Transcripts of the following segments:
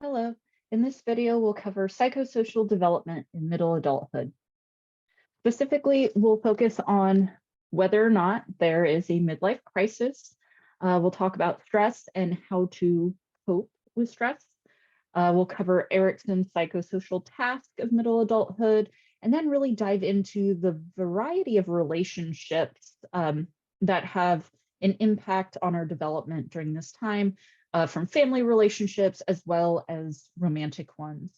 Hello. In this video, we'll cover psychosocial development in middle adulthood. Specifically, we'll focus on whether or not there is a midlife crisis. We'll talk about stress and how to cope with stress. We'll cover Erickson's psychosocial task of middle adulthood, and then really dive into the variety of relationships that have an impact on our development during this time, from family relationships as well as romantic ones.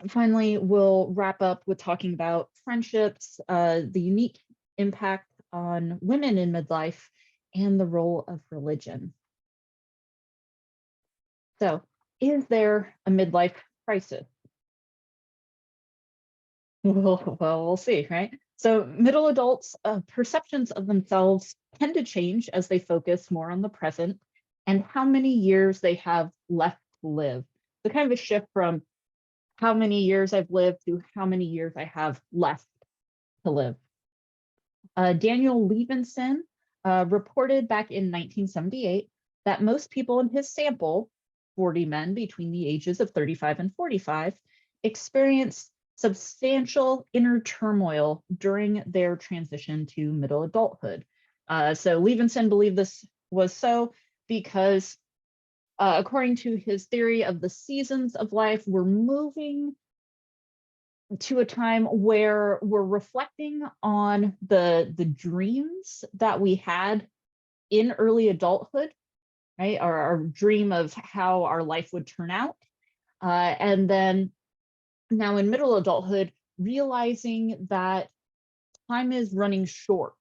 Finally, we'll wrap up with talking about friendships, the unique impact on women in midlife, and the role of religion. So, is there a midlife crisis? We'll see, right? So, middle adults' perceptions of themselves tend to change as they focus more on the present and how many years they have left to live. So, kind of a shift from how many years I've lived to how many years I have left to live. Daniel Levinson reported back in 1978 that most people in his sample, 40 men between the ages of 35 and 45, experienced substantial inner turmoil during their transition to middle adulthood. So Levinson believed this was so because according to his theory of the seasons of life, we're moving to a time where we're reflecting on the dreams that we had in early adulthood, right? Our dream of how our life would turn out. And then now in middle adulthood, realizing that time is running short.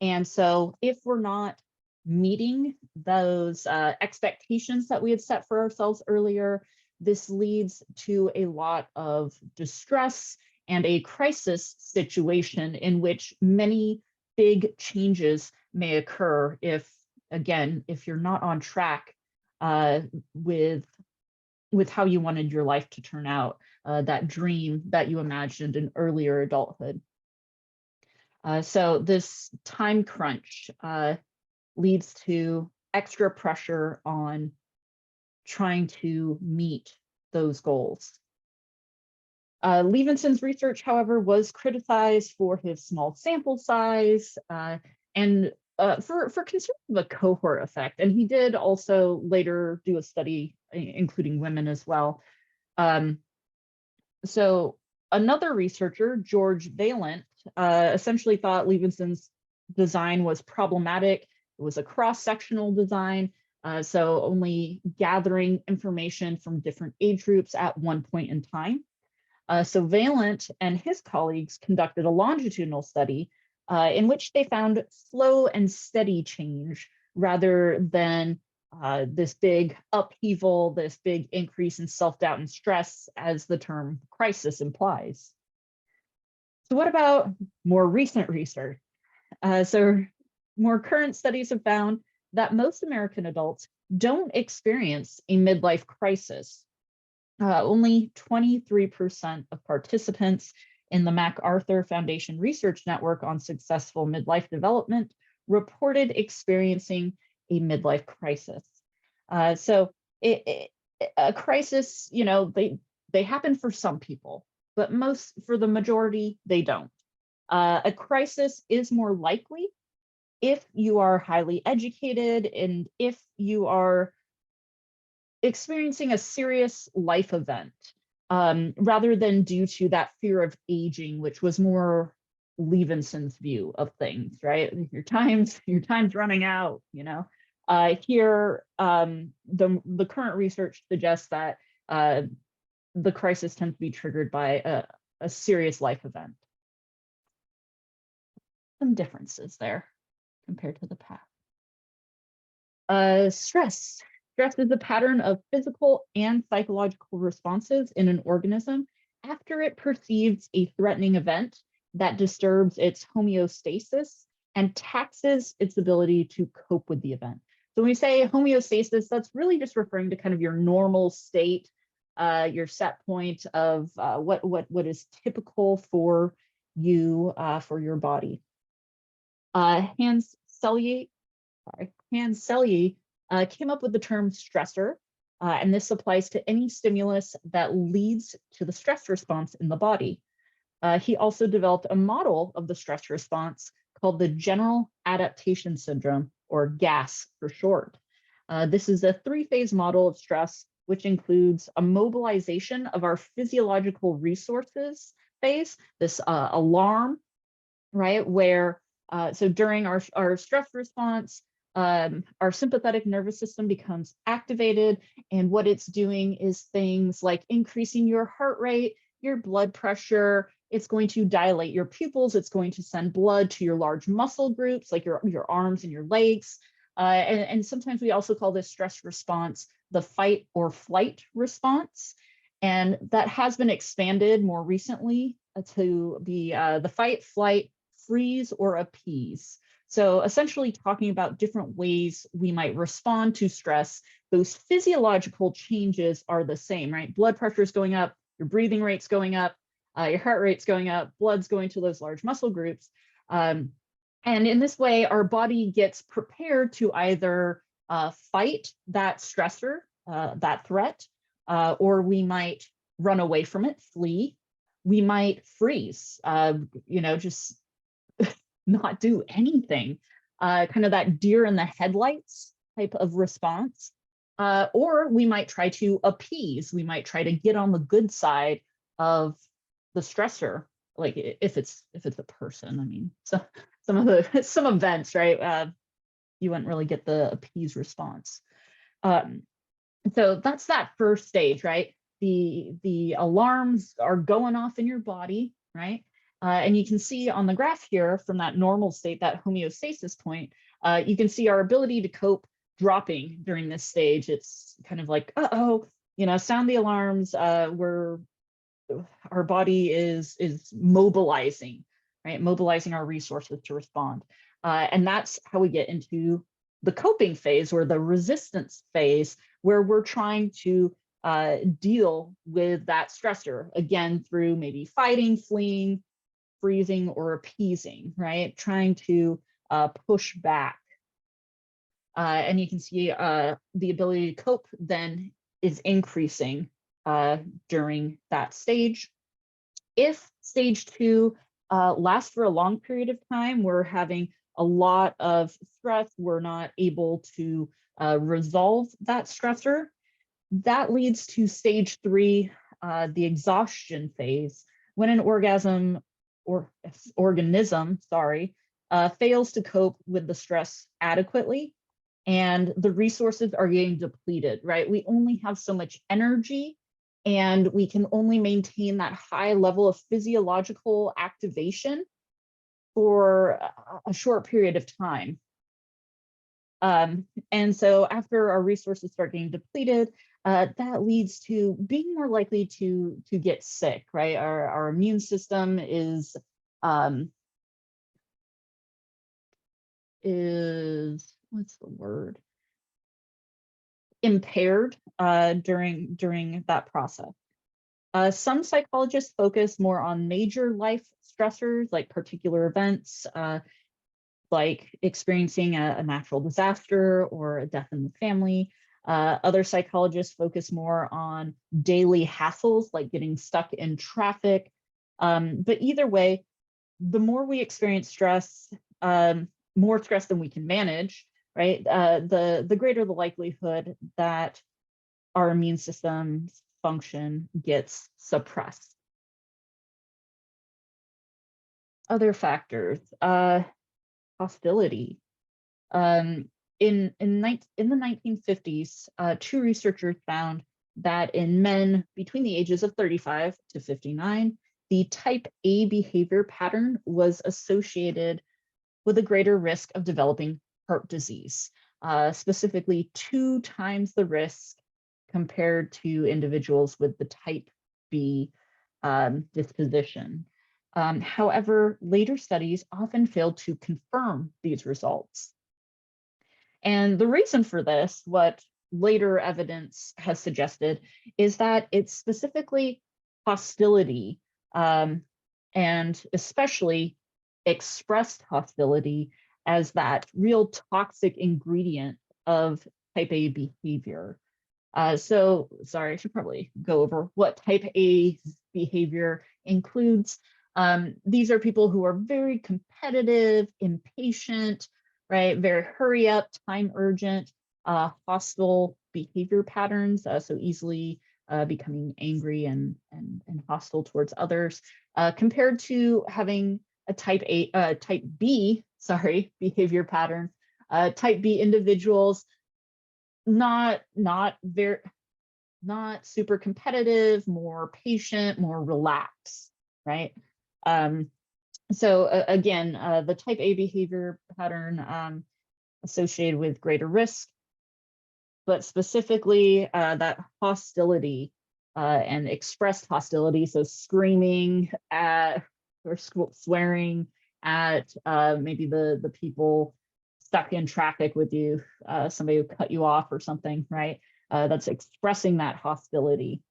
And so if we're not meeting those expectations that we had set for ourselves earlier, this leads to a lot of distress and a crisis situation in which many big changes may occur if, again, if you're not on track with how you wanted your life to turn out, that dream that you imagined in earlier adulthood. So this time crunch leads to extra pressure on trying to meet those goals. Levinson's research, however, was criticized for his small sample size and for concern of a cohort effect. And he did also later do a study including women as well. So another researcher, George Valent, essentially thought Levinson's design was problematic. It was a cross-sectional design, so only gathering information from different age groups at one point in time. So Valent and his colleagues conducted a longitudinal study in which they found slow and steady change rather than this big upheaval, this big increase in self-doubt and stress, as the term crisis implies. So what about more recent research? So more current studies have found that most American adults don't experience a midlife crisis. Only 23% of participants in the MacArthur Foundation Research Network on Successful Midlife Development reported experiencing a midlife crisis. So a crisis, you know, they happen for some people, but for the majority, they don't. A crisis is more likely if you are highly educated and if you are experiencing a serious life event, rather than due to that fear of aging, which was more Levinson's view of things, right? Your time's running out, you know. Here, the current research suggests that the crisis tends to be triggered by a serious life event. Some differences there compared to the past. Stress. Stress is a pattern of physical and psychological responses in an organism after it perceives a threatening event that disturbs its homeostasis and taxes its ability to cope with the event. So when we say homeostasis, that's really just referring to kind of your normal state, your set point of what is typical for you, for your body. Hans Selye came up with the term stressor And this applies to any stimulus that leads to the stress response in the body. He also developed a model of the stress response called the General Adaptation Syndrome, or GAS for short. This is a three-phase model of stress, which includes a mobilization of our physiological resources phase, this alarm, right? Where, so during our stress response, our sympathetic nervous system becomes activated, and what it's doing is things like increasing your heart rate, your blood pressure. It's going to dilate your pupils. It's going to send blood to your large muscle groups, like your arms and your legs. And sometimes we also call this stress response the fight or flight response. And that has been expanded more recently to be the fight, flight, freeze, or appease. So essentially talking about different ways we might respond to stress. Those physiological changes are the same, right? Blood pressure is going up, your breathing rate's going up, your heart rate's going up, blood's going to those large muscle groups. And in this way, our body gets prepared to either fight that stressor, that threat, or we might run away from it, flee. We might freeze, just not do anything, kind of that deer in the headlights type of response. Or we might try to appease. We might try to get on the good side of the stressor, like if it's a person. I mean, so some events, right? You wouldn't really get the appease response. So that's that first stage, right? The alarms are going off in your body, right? And you can see on the graph here from that normal state, that homeostasis point, you can see our ability to cope dropping during this stage. It's kind of like, uh-oh, sound the alarms, our body is mobilizing, right? Mobilizing our resources to respond. And that's how we get into the coping phase, or the resistance phase, where we're trying to deal with that stressor, again, through maybe fighting, fleeing, freezing, or appeasing, right? Trying to push back. And you can see the ability to cope then is increasing during that stage. If stage 2 lasts for a long period of time, we're having a lot of stress, we're not able to resolve that stressor, that leads to stage 3, the exhaustion phase, when an organism fails to cope with the stress adequately, and the resources are getting depleted, right? We only have so much energy, and we can only maintain that high level of physiological activation for a short period of time. And so after our resources start getting depleted, that leads to being more likely to get sick, right? Our immune system is what's the word? Impaired during that process. Some psychologists focus more on major life stressors, like particular events, like experiencing a natural disaster or a death in the family. Other psychologists focus more on daily hassles, like getting stuck in traffic. But either way, the more we experience stress, more stress than we can manage, right? The greater the likelihood that our immune system's function gets suppressed. Other factors, hostility. In the 1950s, 2 researchers found that in men between the ages of 35 to 59, the type A behavior pattern was associated with a greater risk of developing heart disease, specifically 2 times the risk compared to individuals with the type B disposition. However, later studies often failed to confirm these results. And the reason for this, what later evidence has suggested, is that it's specifically hostility, and especially expressed hostility, as that real toxic ingredient of type A behavior. So sorry, I should probably go over what type A behavior includes. These are people who are very competitive, impatient, right? Very hurry up, time urgent, hostile behavior patterns, so easily becoming angry and hostile towards others, compared to having a type B, sorry, behavior pattern. Type B individuals, not very, not super competitive, more patient, more relaxed, right? So again, the type A behavior pattern associated with greater risk, but specifically that hostility and expressed hostility, so screaming at or swearing at maybe the people stuck in traffic with you, somebody who cut you off or something, right? That's expressing that hostility.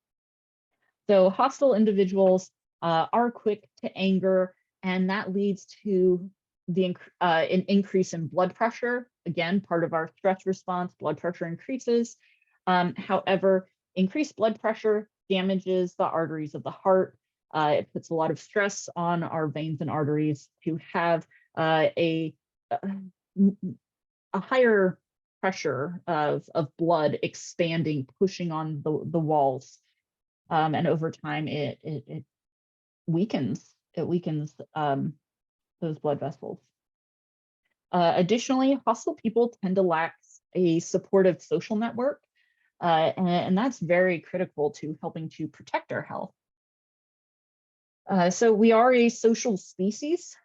So hostile individuals are quick to anger, and that leads to an increase in blood pressure. Again, part of our stress response, blood pressure increases. However, increased blood pressure damages the arteries of the heart. It puts a lot of stress on our veins and arteries to have a higher pressure of blood expanding, pushing on the walls. And over time, it weakens those blood vessels. Additionally, hostile people tend to lack a supportive social network, and that's very critical to helping to protect our health. So we are a social species.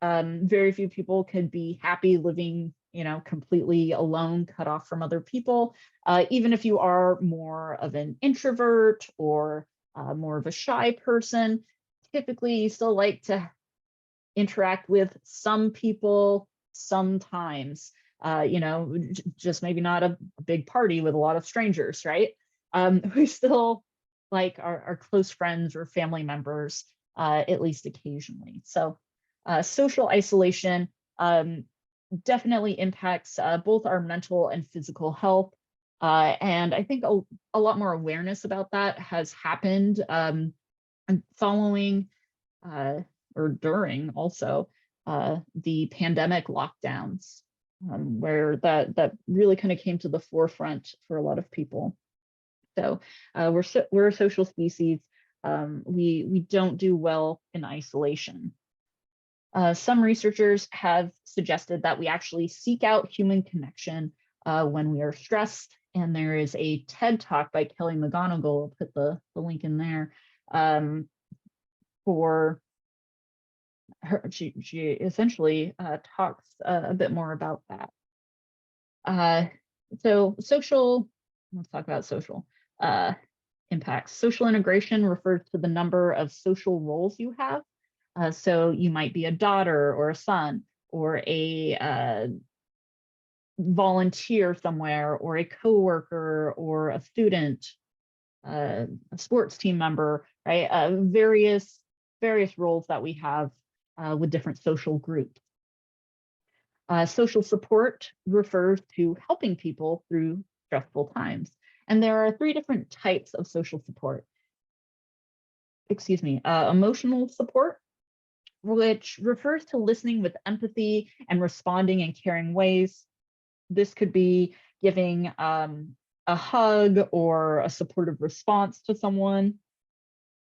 Very few people could be happy living, completely alone, cut off from other people. Even if you are more of an introvert or more of a shy person, typically you still like to interact with some people sometimes, just maybe not a big party with a lot of strangers, right? We still like our close friends or family members, at least occasionally. So social isolation definitely impacts both our mental and physical health. And I think a lot more awareness about that has happened following or during also the pandemic lockdowns, where that really kind of came to the forefront for a lot of people. So we're a social species. We don't do well in isolation. Some researchers have suggested that we actually seek out human connection when we are stressed. And there is a TED Talk by Kelly McGonigal, I'll put the link in there, for her. She essentially talks a bit more about that. So let's talk about social impacts. Social integration refers to the number of social roles you have. So you might be a daughter or a son or a volunteer somewhere or a coworker or a student, a sports team member, right? Various roles that we have with different social groups. Social support refers to helping people through stressful times. And there are 3 different types of social support. Excuse me, emotional support, which refers to listening with empathy and responding in caring ways. This could be giving a hug or a supportive response to someone.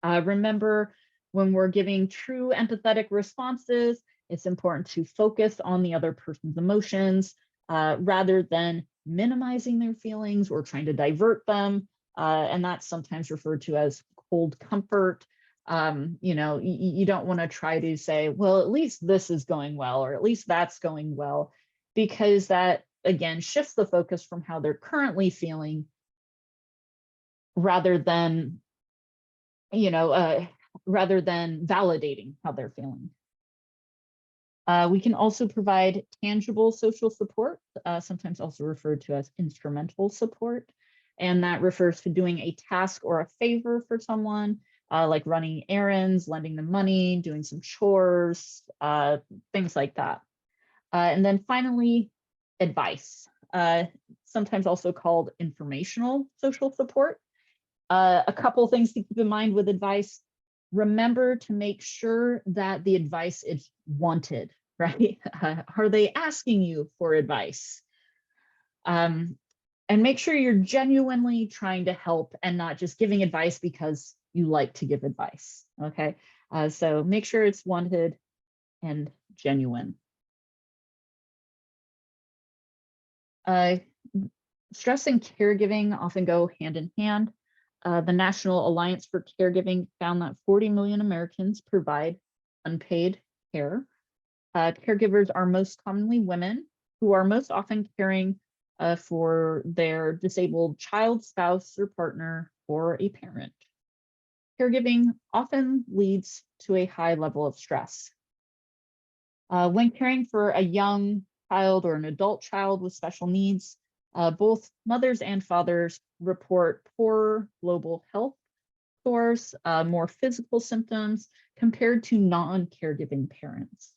Remember, when we're giving true empathetic responses, it's important to focus on the other person's emotions rather than minimizing their feelings or trying to divert them. And that's sometimes referred to as cold comfort. You don't want to try to say, well, at least this is going well, or at least that's going well, because that again shifts the focus from how they're currently feeling rather than validating how they're feeling. We can also provide tangible social support, sometimes also referred to as instrumental support. And that refers to doing a task or a favor for someone, like running errands, lending them money, doing some chores, things like that. And then finally, advice. sometimes also called informational social support. A couple things to keep in mind with advice. Remember to make sure that the advice is wanted, right? Are they asking you for advice? And make sure you're genuinely trying to help and not just giving advice because you like to give advice, okay? So make sure it's wanted and genuine. Stress and caregiving often go hand in hand. The National Alliance for Caregiving found that 40 million Americans provide unpaid care. Caregivers are most commonly women who are most often caring for their disabled child, spouse, or partner, or a parent. Caregiving often leads to a high level of stress. When caring for a young child or an adult child with special needs, both mothers and fathers report poorer global health scores, more physical symptoms compared to non-caregiving parents.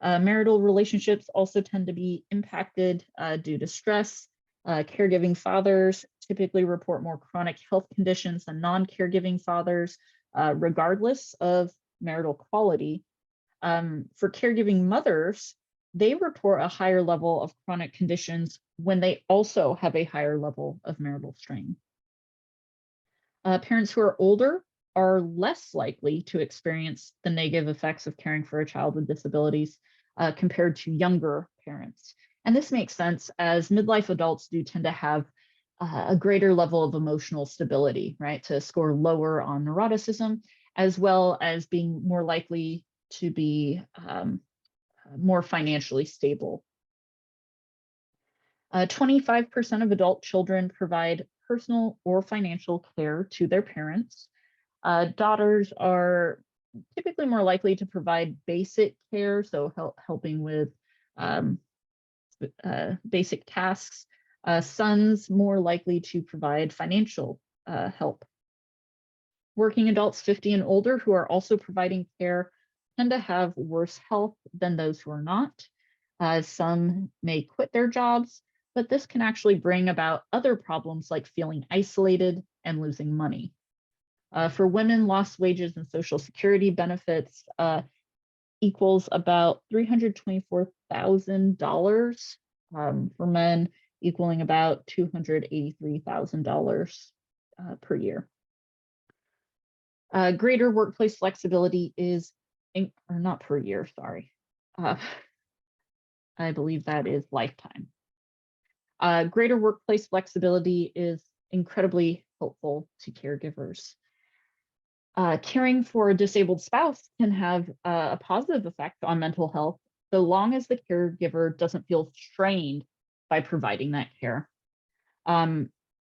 Marital relationships also tend to be impacted due to stress. Caregiving fathers typically report more chronic health conditions than non-caregiving fathers, regardless of marital quality. For caregiving mothers, they report a higher level of chronic conditions when they also have a higher level of marital strain. Parents who are older are less likely to experience the negative effects of caring for a child with disabilities compared to younger parents. And this makes sense as midlife adults do tend to have a greater level of emotional stability, right? To score lower on neuroticism, as well as being more likely to be more financially stable. 25% of adult children provide personal or financial care to their parents. Daughters are typically more likely to provide basic care, so helping with basic tasks. Sons more likely to provide financial help. Working adults 50 and older who are also providing care tend to have worse health than those who are not. Some may quit their jobs, but this can actually bring about other problems like feeling isolated and losing money. For women, lost wages and Social Security benefits equals about $324,000. For men, equaling about $283,000 per year. Greater workplace flexibility is, or not per year, sorry. I believe that is lifetime. Greater workplace flexibility is incredibly helpful to caregivers. Caring for a disabled spouse can have a positive effect on mental health, so long as the caregiver doesn't feel strained by providing that care.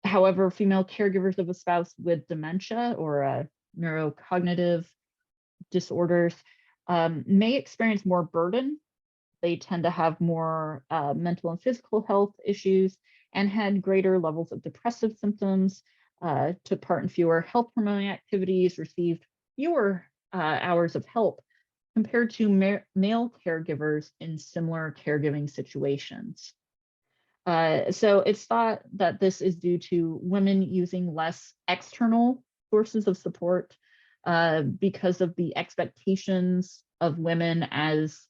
However, female caregivers of a spouse with dementia or neurocognitive disorders may experience more burden. They tend to have more mental and physical health issues and had greater levels of depressive symptoms, took part in fewer health promoting activities, received fewer hours of help compared to male caregivers in similar caregiving situations. So it's thought that this is due to women using less external sources of support because of the expectations of women as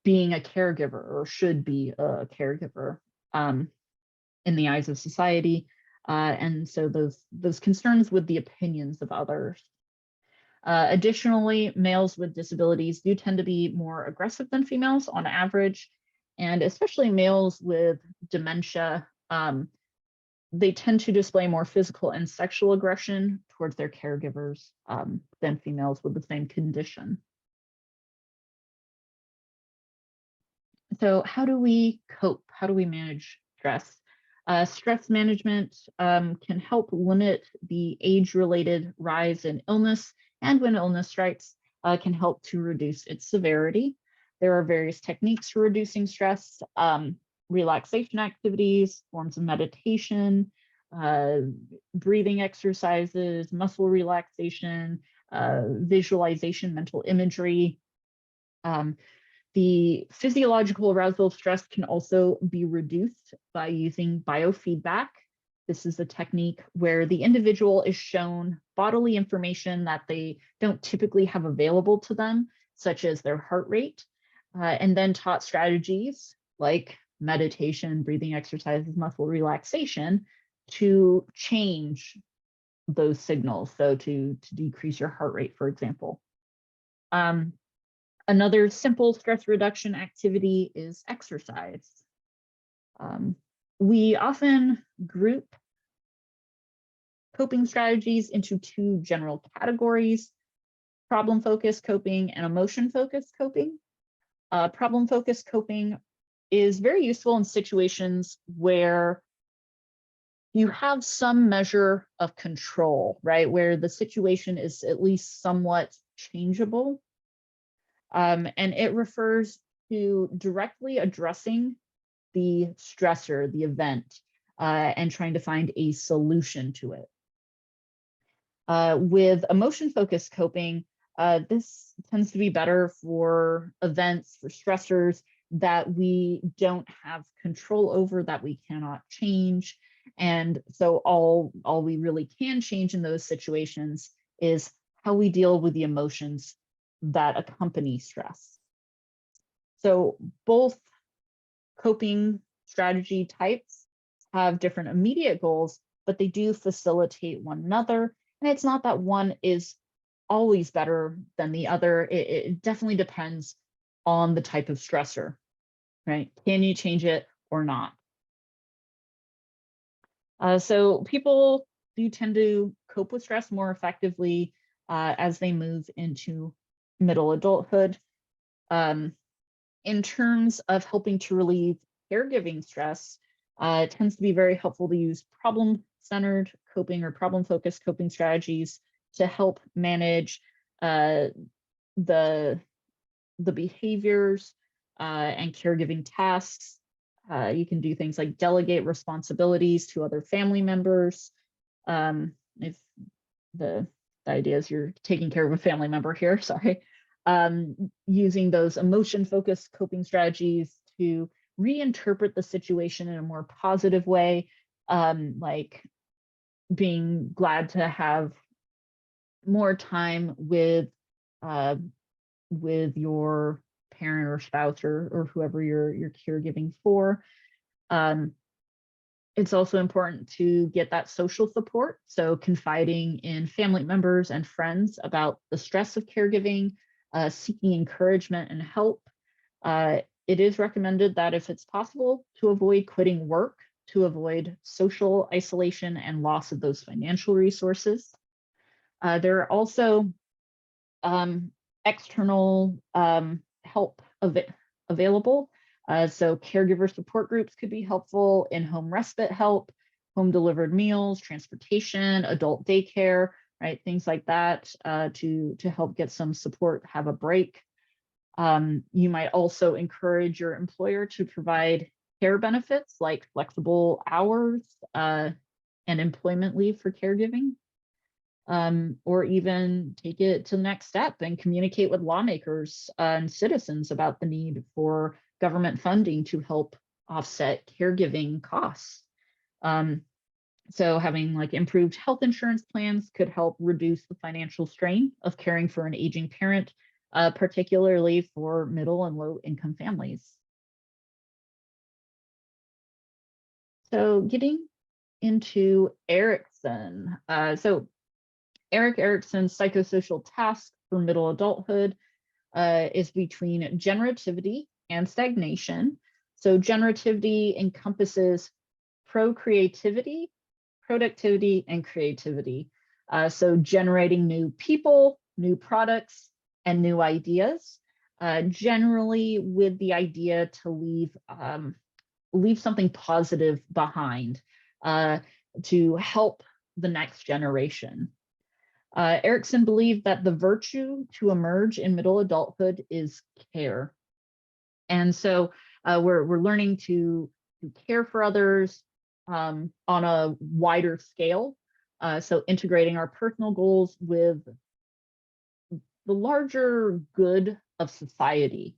being a caregiver or should be a caregiver in the eyes of society. And so those concerns with the opinions of others. Additionally, males with disabilities do tend to be more aggressive than females on average, and especially males with dementia, they tend to display more physical and sexual aggression towards their caregivers than females with the same condition. So how do we cope? How do we manage stress? Stress management can help limit the age-related rise in illness, and when illness strikes, can help to reduce its severity. There are various techniques for reducing stress, relaxation activities, forms of meditation, breathing exercises, muscle relaxation, visualization, mental imagery. The physiological arousal of stress can also be reduced by using biofeedback. This is a technique where the individual is shown bodily information that they don't typically have available to them, such as their heart rate, and then taught strategies like meditation, breathing exercises, muscle relaxation to change those signals. So to decrease your heart rate, for example. Another simple stress reduction activity is exercise. We often group coping strategies into two general categories: problem-focused coping and emotion-focused coping. Problem-focused coping is very useful in situations where you have some measure of control, right? Where the situation is at least somewhat changeable. And it refers to directly addressing the stressor, the event, and trying to find a solution to it. With emotion-focused coping, this tends to be better for events, for stressors that we don't have control over, that we cannot change. And so all we really can change in those situations is how we deal with the emotions that accompany stress. So both coping strategy types have different immediate goals, but they do facilitate one another. And it's not that one is always better than the other. It definitely depends on the type of stressor, right? Can you change it or not? So people do tend to cope with stress more effectively as they move into middle adulthood. In terms of helping to relieve caregiving stress, it tends to be very helpful to use problem-centered coping or problem-focused coping strategies to help manage the behaviors and caregiving tasks. You can do things like delegate responsibilities to other family members. If the idea is you're taking care of a family member here, sorry. Using those emotion-focused coping strategies to reinterpret the situation in a more positive way, like being glad to have more time with your parent or spouse or whoever you're caregiving for. It's also important to get that social support. So confiding in family members and friends about the stress of caregiving, seeking encouragement and help. It is recommended that if it's possible to avoid quitting work to avoid social isolation and loss of those financial resources. There are also external help available. So caregiver support groups could be helpful, in-home respite help, home delivered meals, transportation, adult daycare, right? Things like that to help get some support, have a break. You might also encourage your employer to provide care benefits like flexible hours and employment leave for caregiving. Or even take it to the next step and communicate with lawmakers and citizens about the need for government funding to help offset caregiving costs. So having like improved health insurance plans could help reduce the financial strain of caring for an aging parent, particularly for middle and low income families. So getting into Erikson. So Erik Erikson's psychosocial task for middle adulthood is between generativity and stagnation. So generativity encompasses procreativity, productivity, and creativity. So generating new people, new products, and new ideas, generally with the idea to leave something positive behind to help the next generation. Erikson believed that the virtue to emerge in middle adulthood is care. And so we're learning to care for others on a wider scale. So integrating our personal goals with the larger good of society.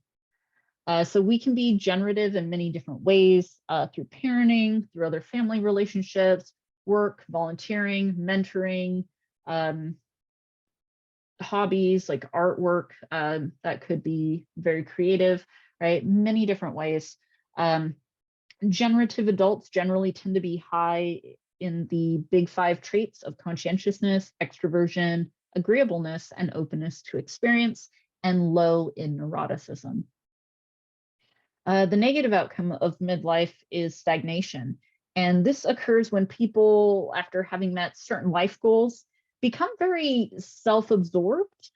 So we can be generative in many different ways, through parenting, through other family relationships, work, volunteering, mentoring, um, hobbies like artwork, that could be very creative, right? Many different ways. Um, Generative adults generally tend to be high in the big five traits of conscientiousness, extroversion, agreeableness, and openness to experience, and low in neuroticism. The negative outcome of midlife is stagnation. And this occurs when people, after having met certain life goals, become very self absorbed,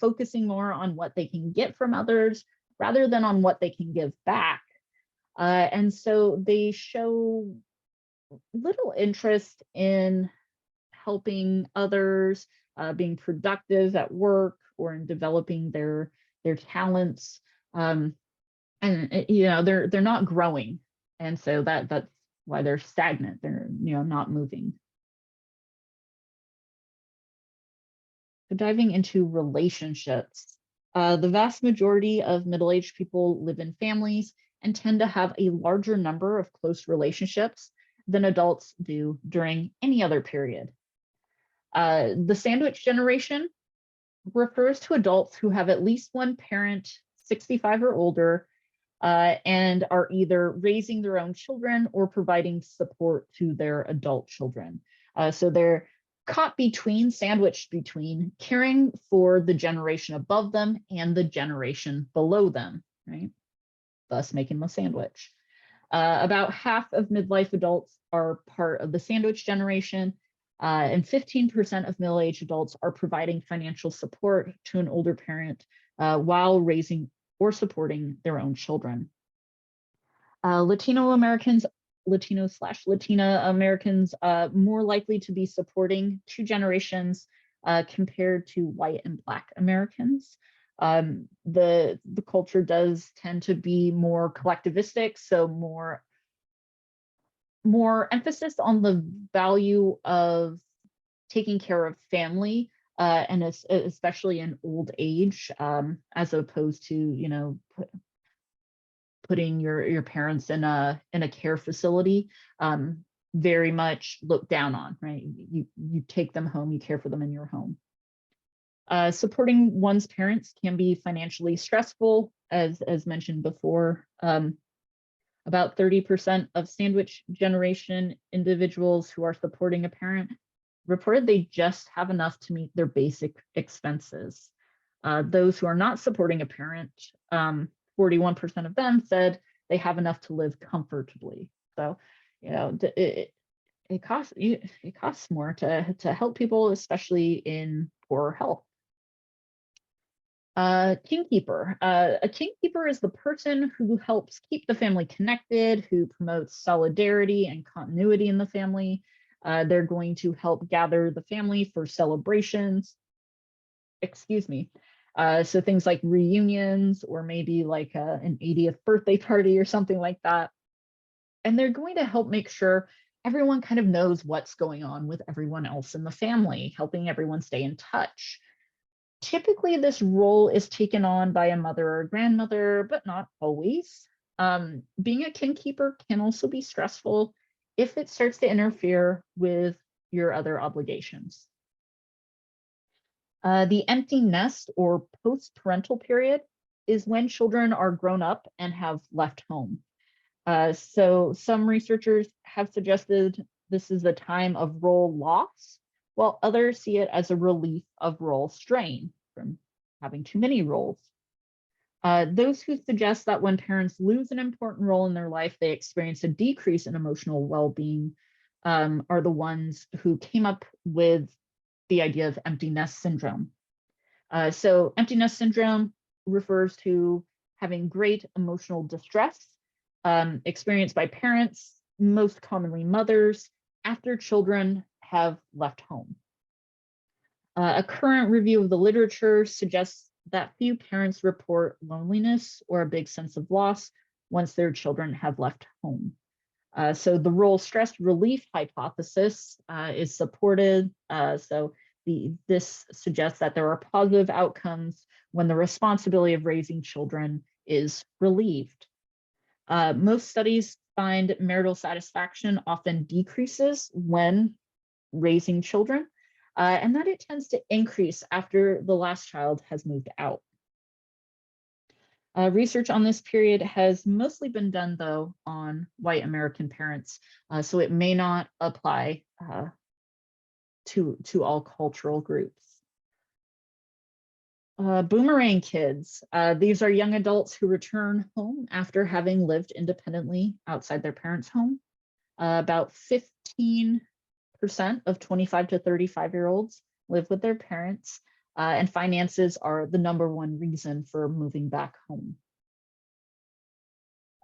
focusing more on what they can get from others rather than on what they can give back. And so they show little interest in helping others, being productive at work or in developing their talents. Um, and they're not growing, and so that's why they're stagnant. They're not moving. So diving into relationships, the vast majority of middle-aged people live in families and tend to have a larger number of close relationships than adults do during any other period. The sandwich generation refers to adults who have at least one parent 65 or older, and are either raising their own children or providing support to their adult children. So they're caught between, sandwiched between caring for the generation above them and the generation below them, right? Thus making them a sandwich. About half of midlife adults are part of the sandwich generation, and 15% of middle-aged adults are providing financial support to an older parent while raising or supporting their own children. Latino/Latina Americans, more likely to be supporting two generations compared to white and Black Americans. The culture does tend to be more collectivistic, so more emphasis on the value of taking care of family, and especially in old age, as opposed to putting your parents in a care facility. Very much looked down on, right? You take them home, you care for them in your home. Supporting one's parents can be financially stressful, as mentioned before. About 30% of sandwich generation individuals who are supporting a parent reported they just have enough to meet their basic expenses. Those who are not supporting a parent, 41% of them said they have enough to live comfortably. So, it costs more to help people, especially in poor health. Kingkeeper. A kingkeeper is the person who helps keep the family connected, who promotes solidarity and continuity in the family. They're going to help gather the family for celebrations. Excuse me. So things like reunions, or maybe like an 80th birthday party or something like that. And they're going to help make sure everyone kind of knows what's going on with everyone else in the family, helping everyone stay in touch. Typically, this role is taken on by a mother or a grandmother, but not always. Being a kingkeeper can also be stressful if it starts to interfere with your other obligations. The empty nest or post-parental period is when children are grown up and have left home. So some researchers have suggested this is a time of role loss, while others see it as a relief of role strain from having too many roles. Those who suggest that when parents lose an important role in their life, they experience a decrease in emotional well-being, are the ones who came up with the idea of empty nest syndrome. So empty nest syndrome refers to having great emotional distress experienced by parents, most commonly mothers, after children have left home. A current review of the literature suggests that few parents report loneliness or a big sense of loss once their children have left home. So the role stress relief hypothesis is supported. This suggests that there are positive outcomes when the responsibility of raising children is relieved. Most studies find marital satisfaction often decreases when raising children, and that it tends to increase after the last child has moved out. Research on this period has mostly been done, though, on white American parents, so it may not apply to all cultural groups. Boomerang kids. These are young adults who return home after having lived independently outside their parents' home. About 15% of 25 to 35-year-olds live with their parents, and finances are the #1 reason for moving back home.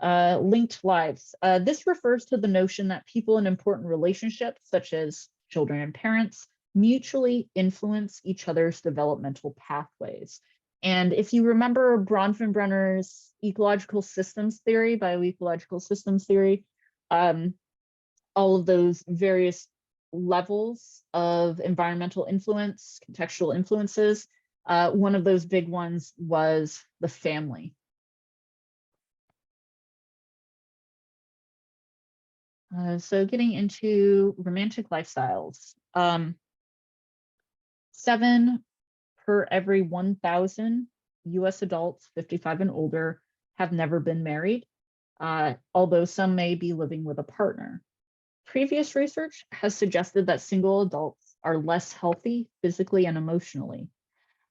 Linked lives. This refers to the notion that people in important relationships, such as children and parents, mutually influence each other's developmental pathways. And if you remember Bronfenbrenner's ecological systems theory, bioecological systems theory, all of those various levels of environmental influence, contextual influences, one of those big ones was the family. So getting into romantic lifestyles. 7 per every 1,000 US adults 55 and older have never been married, although some may be living with a partner. Previous research has suggested that single adults are less healthy physically and emotionally.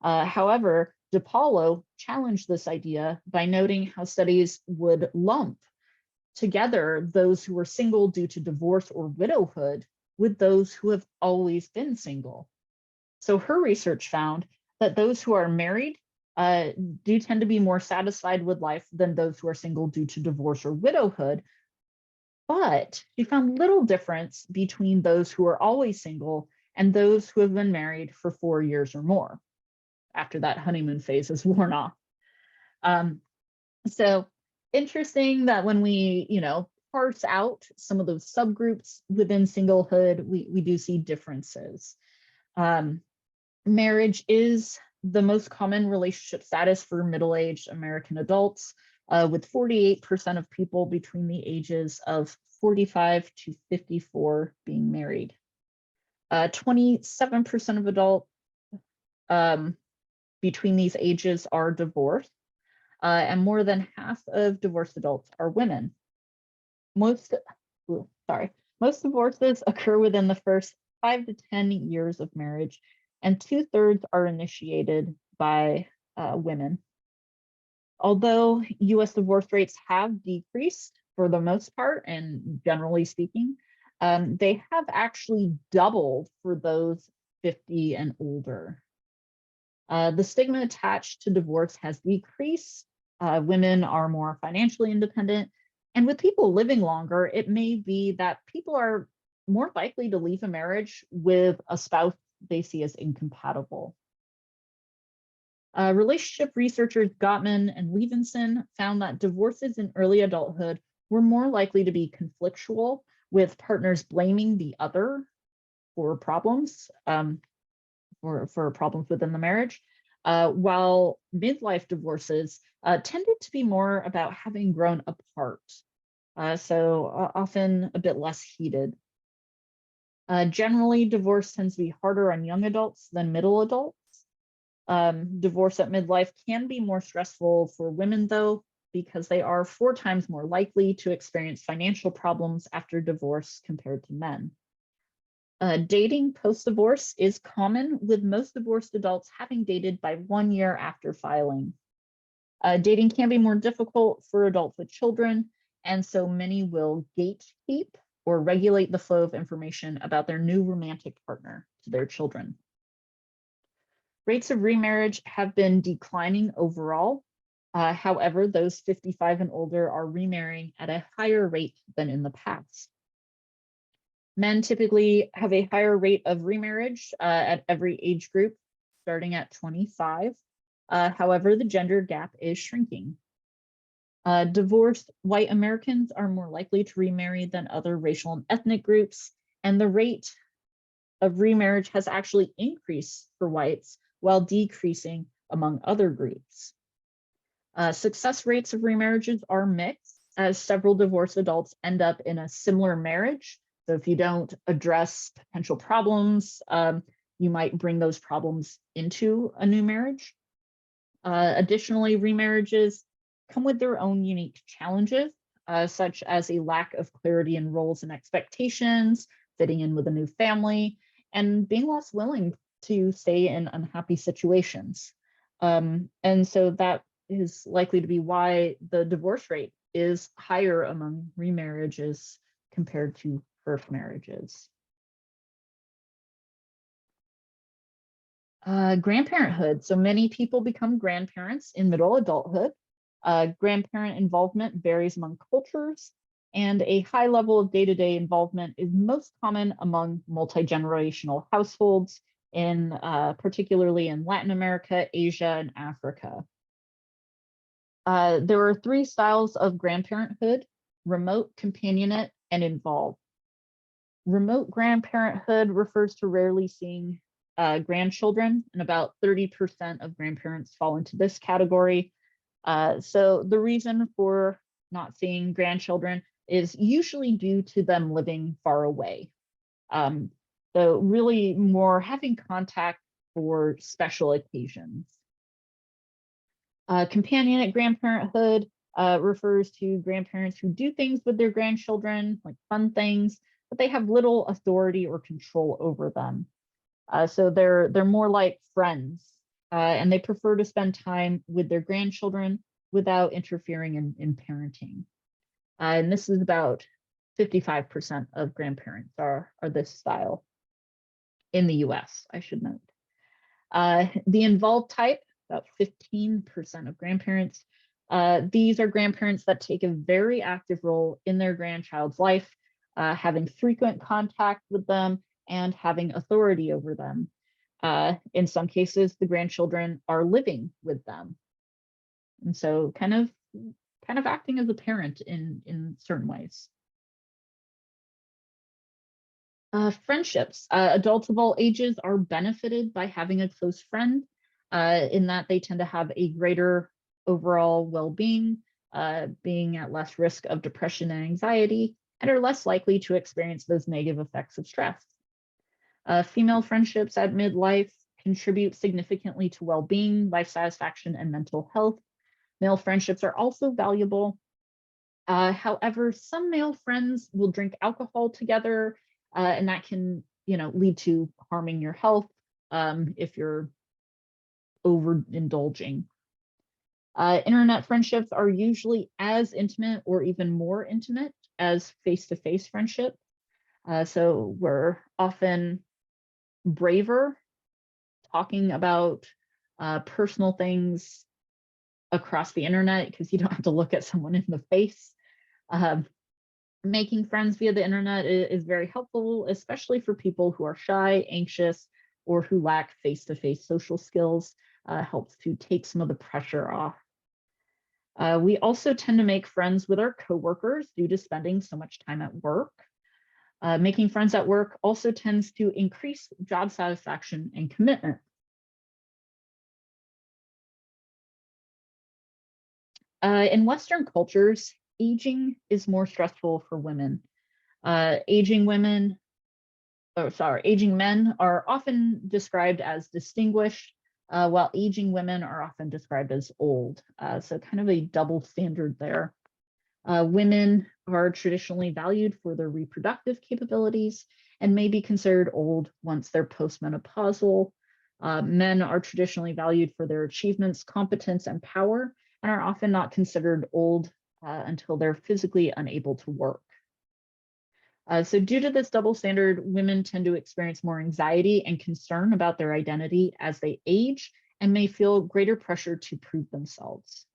However, DiPaolo challenged this idea by noting how studies would lump together those who were single due to divorce or widowhood with those who have always been single. So her research found that those who are married do tend to be more satisfied with life than those who are single due to divorce or widowhood. But she found little difference between those who are always single and those who have been married for 4 years or more after that honeymoon phase is worn off. So interesting that when we, parse out some of those subgroups within singlehood, we do see differences. Marriage is the most common relationship status for middle-aged American adults, with 48% of people between the ages of 45 to 54 being married. 27% of adults between these ages are divorced, and more than half of divorced adults are women. Most divorces occur within the first 5 to 10 years of marriage, and 2/3 are initiated by women. Although US divorce rates have decreased for the most part, and generally speaking, they have actually doubled for those 50 and older. The stigma attached to divorce has decreased. Women are more financially independent. And with people living longer, it may be that people are more likely to leave a marriage with a spouse they see as incompatible. Relationship researchers Gottman and Levinson found that divorces in early adulthood were more likely to be conflictual, with partners blaming the other for problems, for problems within the marriage, while midlife divorces tended to be more about having grown apart, so often a bit less heated. Generally, divorce tends to be harder on young adults than middle adults. Divorce at midlife can be more stressful for women, though, because they are 4 times more likely to experience financial problems after divorce compared to men. Dating post-divorce is common, with most divorced adults having dated by 1 year after filing. Dating can be more difficult for adults with children, and so many will gatekeep or regulate the flow of information about their new romantic partner to their children. Rates of remarriage have been declining overall. However, those 55 and older are remarrying at a higher rate than in the past. Men typically have a higher rate of remarriage at every age group, starting at 25. However, the gender gap is shrinking. Divorced white Americans are more likely to remarry than other racial and ethnic groups, and the rate of remarriage has actually increased for whites while decreasing among other groups. Success rates of remarriages are mixed, as several divorced adults end up in a similar marriage. So if you don't address potential problems, you might bring those problems into a new marriage. Additionally, remarriages come with their own unique challenges, such as a lack of clarity in roles and expectations, fitting in with a new family, and being less willing to stay in unhappy situations. And so that is likely to be why the divorce rate is higher among remarriages compared to first marriages. Grandparenthood. So many people become grandparents in middle adulthood. Grandparent involvement varies among cultures, and a high level of day-to-day involvement is most common among multi-generational households, particularly in Latin America, Asia, and Africa. There are three styles of grandparenthood: remote, companionate, and involved. Remote grandparenthood refers to rarely seeing grandchildren, and about 30% of grandparents fall into this category. So the reason for not seeing grandchildren is usually due to them living far away. So really more having contact for special occasions. Companionate grandparenthood refers to grandparents who do things with their grandchildren, like fun things, but they have little authority or control over them. So they're more like friends, and they prefer to spend time with their grandchildren without interfering in parenting. And this is about 55% of grandparents are this style in the US, I should note. The involved type, about 15% of grandparents. These are grandparents that take a very active role in their grandchild's life, having frequent contact with them and having authority over them. In some cases, the grandchildren are living with them. And so kind of acting as a parent in certain ways. Friendships. Adults of all ages are benefited by having a close friend, in that they tend to have a greater overall well-being, being at less risk of depression and anxiety, and are less likely to experience those negative effects of stress. Female friendships at midlife contribute significantly to well-being, life satisfaction, and mental health. Male friendships are also valuable. However, some male friends will drink alcohol together, and that can, lead to harming your health if you're overindulging. Internet friendships are usually as intimate or even more intimate as face-to-face friendship. So we're often braver talking about personal things across the internet because you don't have to look at someone in the face. Making friends via the internet is very helpful, especially for people who are shy, anxious, or who lack face-to-face social skills. Helps to take some of the pressure off. We also tend to make friends with our coworkers due to spending so much time at work. Making friends at work also tends to increase job satisfaction and commitment. In Western cultures, aging is more stressful for women. Aging men are often described as distinguished, while aging women are often described as old. So kind of a double standard there. Women are traditionally valued for their reproductive capabilities and may be considered old once they're postmenopausal. Men are traditionally valued for their achievements, competence, and power, and are often not considered old until they're physically unable to work. So due to this double standard, women tend to experience more anxiety and concern about their identity as they age and may feel greater pressure to prove themselves.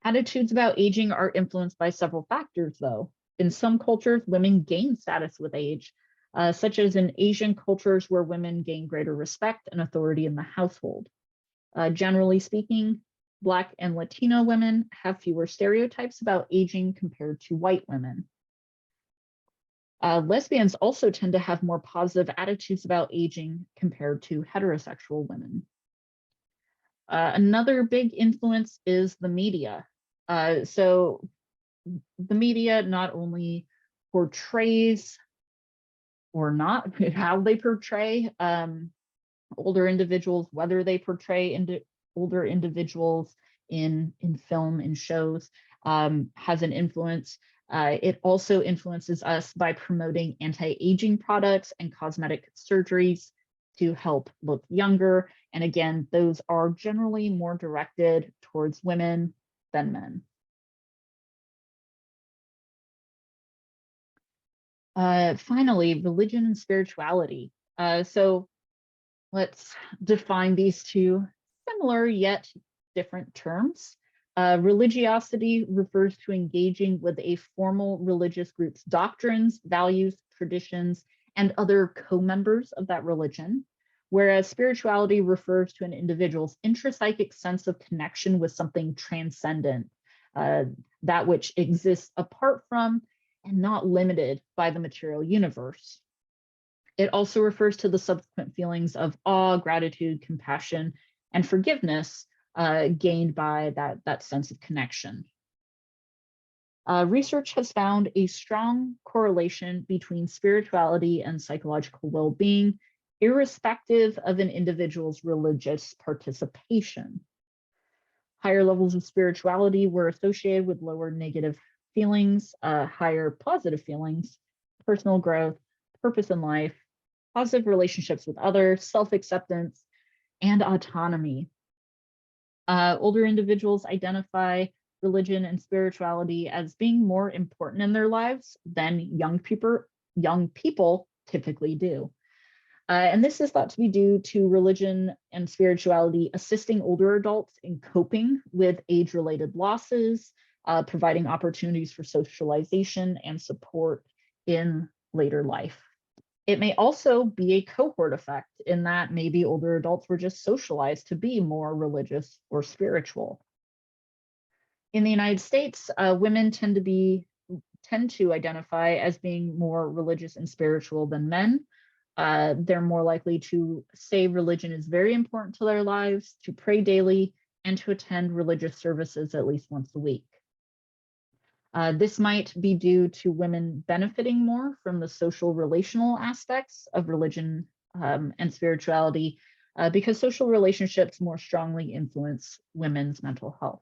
Attitudes about aging are influenced by several factors, though. In some cultures, women gain status with age, such as in Asian cultures where women gain greater respect and authority in the household. Generally speaking, Black and Latino women have fewer stereotypes about aging compared to white women. Lesbians also tend to have more positive attitudes about aging compared to heterosexual women. Another big influence is the media. So the media not only portrays or not how they portray older individuals, whether they portray older individuals in film, in shows, has an influence. It also influences us by promoting anti-aging products and cosmetic surgeries to help look younger. And again, those are generally more directed towards women than men. Finally, religion and spirituality. So let's define these two similar yet different terms. Religiosity refers to engaging with a formal religious group's doctrines, values, traditions, and other co-members of that religion, whereas spirituality refers to an individual's intrapsychic sense of connection with something transcendent, that which exists apart from and not limited by the material universe. It also refers to the subsequent feelings of awe, gratitude, compassion, and forgiveness gained by that sense of connection. Research has found a strong correlation between spirituality and psychological well-being, irrespective of an individual's religious participation. Higher levels of spirituality were associated with lower negative feelings, higher positive feelings, personal growth, purpose in life, positive relationships with others, self-acceptance, and autonomy. Older individuals identify religion and spirituality as being more important in their lives than young people typically do. And this is thought to be due to religion and spirituality assisting older adults in coping with age-related losses, providing opportunities for socialization and support in later life. It may also be a cohort effect in that maybe older adults were just socialized to be more religious or spiritual. In the United States, women tend to identify as being more religious and spiritual than men. They're more likely to say religion is very important to their lives, to pray daily, and to attend religious services at least once a week. This might be due to women benefiting more from the social relational aspects of religion and spirituality because social relationships more strongly influence women's mental health.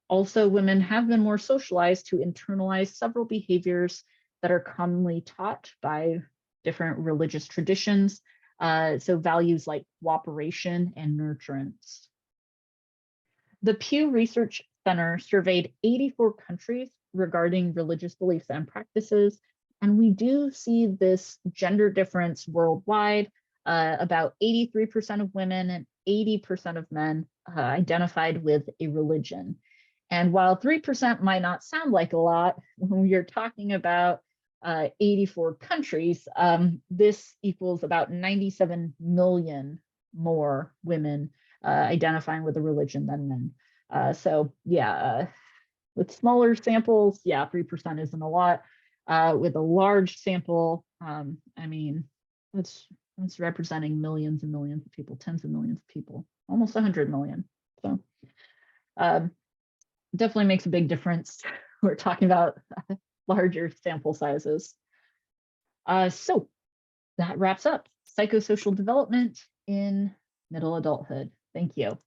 Also, women have been more socialized to internalize several behaviors that are commonly taught by different religious traditions. So values like cooperation and nurturance. The Pew Research Center surveyed 84 countries regarding religious beliefs and practices, and we do see this gender difference worldwide. About 83% of women and 80% of men identified with a religion. And while 3% might not sound like a lot, when you're talking about 84 countries, this equals about 97 million more women identifying with a religion than men. So yeah, with smaller samples, yeah, 3% isn't a lot. With a large sample, I mean, it's representing millions and millions of people, tens of millions of people, almost 100 million. So definitely makes a big difference. We're talking about larger sample sizes. So that wraps up psychosocial development in middle adulthood. Thank you.